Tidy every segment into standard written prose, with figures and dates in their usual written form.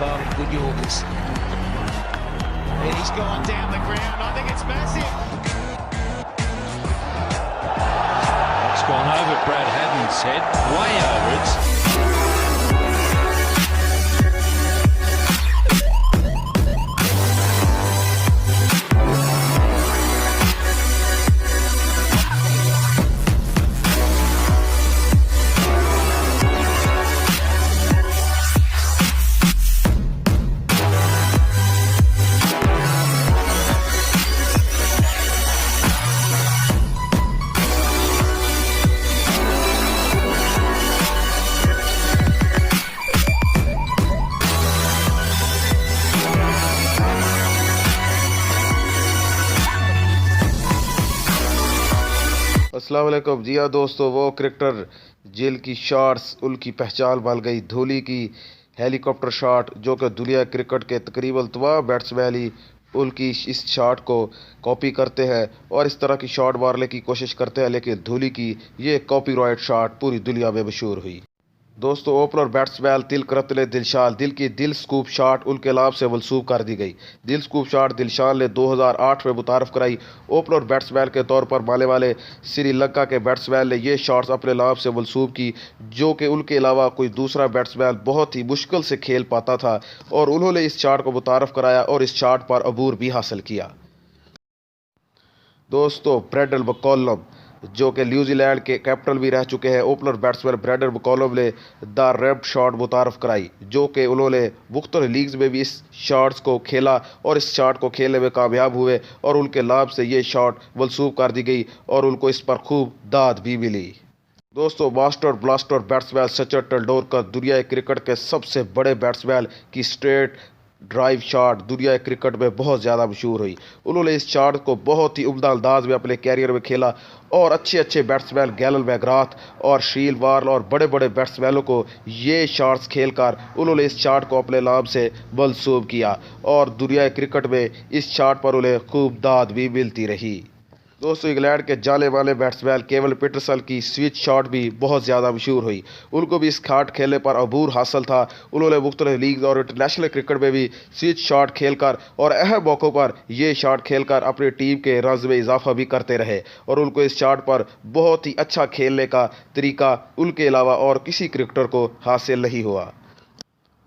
barring good Yorkers. And he's gone down the ground. I think it's massive. It's gone over Brad Haddon's head, way over it. अस्सलाम वालेकुम। जी हाँ दोस्तों, वो cricketer जिनकी shots उनकी पहचान बन गई, धोनी की हेलीकॉप्टर शॉट, जो कि दुनिया क्रिकेट के तकरीबन तमाम बैट्समैन ही उनकी इस शॉट को कॉपी करते हैं और इस तरह की शॉट मारने की कोशिश करते हैं, लेकिन धोनी की ये कॉपीराइट शॉट पूरी दुनिया में मशहूर हुई। दोस्तों, ओपनर बैट्समैन तिलकरत्ने ने दिलशान दिल की दिल स्कूप शॉट उनके नाम से मंसूब कर दी गई। दिल स्कूप शॉट दिलशान ने 2008 में मुतारफ़ कराई। ओपनर बैट्समैन के तौर पर मानने वाले श्रीलंका के बैट्समैन ने ये शॉट्स अपने नाम से मंसूब की, जो कि उनके अलावा कोई दूसरा बैट्समैन बहुत ही मुश्किल से खेल पाता था, और उन्होंने इस शॉट को मुतारफ़ कराया और इस शॉट पर अबूर भी हासिल किया। दोस्तों, ब्रेंडन मैकलम, जो कि न्यूजीलैंड के कैप्टन भी रह चुके हैं, ओपनर बैट्समैन ब्रेंडन मैकलम ने द रैम्प शॉट मुतारफ़ कराई, जो कि उन्होंने मुख्तलिफ लीग्स में भी इस शॉट्स को खेला और इस शॉट को खेलने में कामयाब हुए और उनके नाम से ये शॉट मंसूब कर दी गई और उनको इस पर खूब दाद भी मिली। दोस्तों, master blaster batsman Sachin Tendulkar, दुनिया क्रिकेट के सबसे बड़े बैट्समैन की स्ट्रेट ड्राइव शॉट दुनिया क्रिकेट में बहुत ज़्यादा मशहूर हुई। उन्होंने इस शॉट को बहुत ही उम्दा अंदाज में अपने कैरियर में खेला और अच्छे बैट्समैन गैलन मैकग्राथ और शील वार्न और बड़े बड़े बैट्समैनों को ये शॉट्स खेलकर उन्होंने इस शॉट को अपने नाम से मंसूब किया और दुनिया क्रिकेट में इस शॉट पर उन्हें खूब दाद भी मिलती रही। दोस्तों, इंग्लैंड के जाने वाले बैट्समैन केवल पीटरसन की स्विच शॉट भी बहुत ज़्यादा मशहूर हुई। उनको भी इस शॉट खेलने पर अबूर हासिल था। उन्होंने मुख्तलिफ लीग और इंटरनेशनल क्रिकेट में भी स्विच शॉट खेलकर और अहम मौक़ों पर ये शॉट खेलकर अपनी टीम के रन्स में इजाफा भी करते रहे और उनको इस शॉट पर बहुत ही अच्छा खेलने का तरीका उनके अलावा और किसी क्रिकेटर को हासिल नहीं हुआ।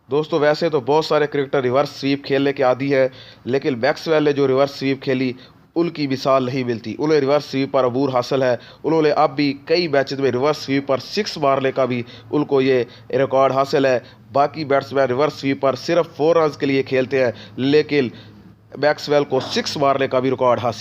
दोस्तों, वैसे तो बहुत सारे क्रिकेटर रिवर्स स्वीप खेलने के आदी है, लेकिन मैक्सवेल ने जो रिवर्स स्वीप खेली उनकी मिसाल नहीं मिलती। उन्हें रिवर्स स्वीप पर अबूर हासिल है। उन्होंने अब भी कई मैचेस में रिवर्स स्वीप पर 6 मारने का भी उनको ये रिकॉर्ड हासिल है। बाकी बैट्समैन रिवर्स स्वीप पर सिर्फ 4 रन के लिए खेलते हैं, लेकिन मैक्सवेल को 6 मारने का भी रिकॉर्ड हासिल